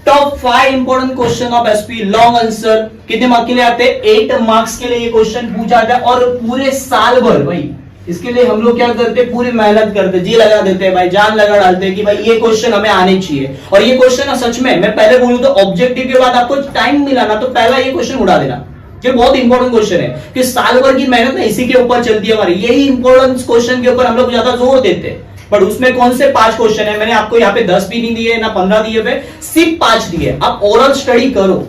Top 5 important question of SP long answer कितने marks के लिए आते हैं? 8 मार्क्स के लिए ये क्वेश्चन पूछा जाता है और पूरे साल भर भाई इसके लिए हम लोग क्या करते हैं, पूरी मेहनत करते, जी लगा देते हैं भाई, जान लगा डालते हैं कि भाई ये क्वेश्चन हमें आने चाहिए। और ये क्वेश्चन सच में मैं पहले बोलूं तो ऑब्जेक्टिव के बाद आपको टाइम मिला ना तो पहला ये क्वेश्चन उड़ा देना, ये बहुत इंपॉर्टेंट क्वेश्चन है कि साल भर की मेहनत इसी के ऊपर चलती है हमारी, यही इंपॉर्टेंट क्वेश्चन के ऊपर हम लोग ज्यादा जोर देते हैं। बट उसमें कौन से 5 क्वेश्चन है, मैंने आपको यहाँ पे 10 भी नहीं दिए ना 15 दिए पे, सिर्फ 5 दिए। आप ओरल स्टडी करो,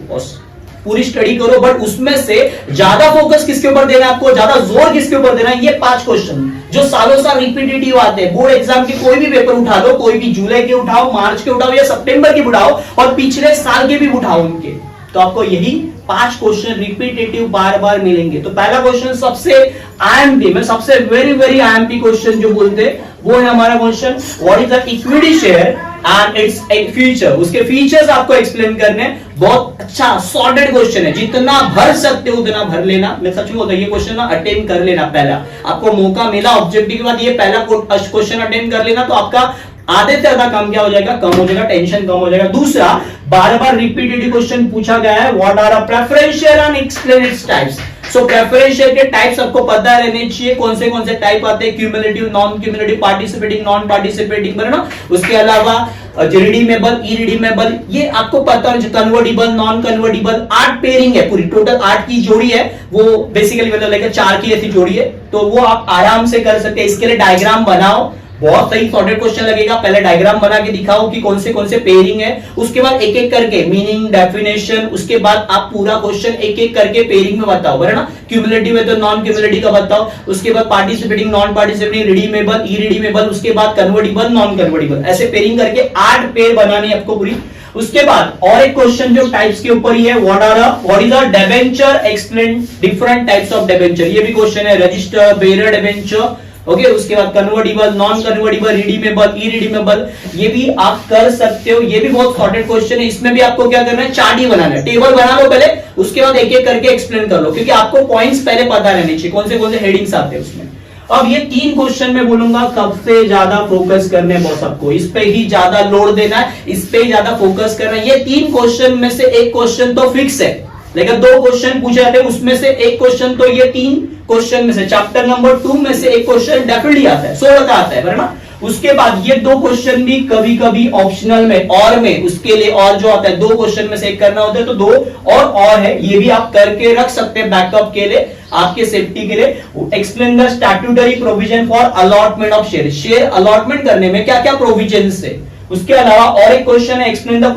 पूरी स्टडी करो, बट उसमें से ज्यादा फोकस किसके ऊपर देना है आपको, ज्यादा जोर किसके ऊपर देना है, ये 5 क्वेश्चन जो सालों साल रिपीटेटिव आते हैं। बोर्ड एग्जाम के कोई भी पेपर उठा लो, कोई भी जुलाई के उठाओ, मार्च के उठाओ या सितंबर के उठाओ और पिछले साल के भी उठाओ उनके, तो आपको यही 5 क्वेश्चन रिपीटेटिव बार बार मिलेंगे। तो पहला क्वेश्चन सबसे आईएमपी में सबसे वेरी वेरी आईएमपी क्वेश्चन जो बोलते हैं वो है हमारा question, what is the equity share and its feature. उसके फीचर्स आपको एक्सप्लेन करने, बहुत अच्छा सॉर्टेड क्वेश्चन है, जितना भर सकते हो उतना भर लेना। मैं सच में होता है ये क्वेश्चन ना अटेम्प्ट कर लेना, पहला आपको मौका मिला ऑब्जेक्टिव के बाद ये पहला क्वेश्चन अटेम्प्ट कर लेना, तो आपका आधे से ज्यादा कम क्या हो जाएगा, कम हो जाएगा, टेंशन कम हो जाएगा। दूसरा, बार बार रिपीटेटिव क्वेश्चन पूछा गया है, what are preferential and explain its types. So preferential के टाइप्स आपको पता रहने चाहिए, कौन से टाइप आते हैं, cumulative, non cumulative, participating, non participating, बराबर ना। उसके अलावा रिडीमेबल, इरिडीमेबल, ये आपको पता है, कन्वर्टिबल, नॉन कन्वर्टिबल, 8 पेयरिंग है, पूरी टोटल 8 की जोड़ी है, वो बेसिकली मतलब लाइक 4 की ऐसी जोड़ी है, तो वो आप आराम से कर सकते हैं। इसके लिए डायग्राम बनाओ, बहुत सही सॉर्टेड क्वेश्चन लगेगा। पहले डायग्राम बना के दिखाओ कि कौन से पेयरिंग है, उसके बाद एक एक करके मीनिंग, डेफिनेशन, उसके बाद आप पूरा क्वेश्चन एक एक करके पेयरिंग में बताओ, बराबर ना। क्यूमुलेटिव है तो नॉन क्यूमुलेटिव का बताओ, उसके बाद participating, non participating, redeemable, irredeemable, उसके बाद कन्वर्टिबल, नॉन कन्वर्टिबल, ऐसे पेयरिंग करके 8 पेयर बनाने आपको पूरी। उसके बाद और एक क्वेश्चन जो टाइप्स के ऊपर ही है, what is a debenture, explain different types of debenture, ये भी क्वेश्चन है। Register, bearer debenture, okay. उसके बाद convertible, non convertible, redeemable, irredeemable, ये भी आप कर सकते हो। ये भी बहुत सॉर्टेड क्वेश्चन है, इसमें भी आपको क्या करना है, चार्ट ही बनाना है, टेबल बना लो पहले, उसके बाद एक एक करके एक्सप्लेन कर लो, क्योंकि आपको पॉइंट्स पहले पता रहने चाहिए, कौन से हेडिंग्स आते हैं उसमें। अब ये 3 क्वेश्चन मैं बोलूंगा सबसे ज्यादा फोकस करने बॉस आपको, इस पे ही ज्यादा लोड देना है, इस पे ही ज्यादा फोकस करना है। ये 3 क्वेश्चन में से एक क्वेश्चन तो फिक्स है, लेकिन 2 क्वेश्चन पूछे जाते हैं, उसमें से एक क्वेश्चन तो ये 3 क्वेश्चन में से चैप्टर नंबर 2 में से एक क्वेश्चन डेफिनेटली आता है, 16 का आता है, बराबर ना। उसके बाद ये 2 क्वेश्चन भी कभी कभी ऑप्शनल में और में उसके लिए और जो आता है 2 क्वेश्चन में से एक करना होता है, तो 2 और है, ये भी आप करके रख सकते हैं बैकअप के लिए, आपके सेफ्टी के लिए। Explain the statutory provision for allotment of share, share allotment करने में क्या क्या प्रोविजन है। उसके अलावा और एक क्वेश्चन है, एक्सप्लेन द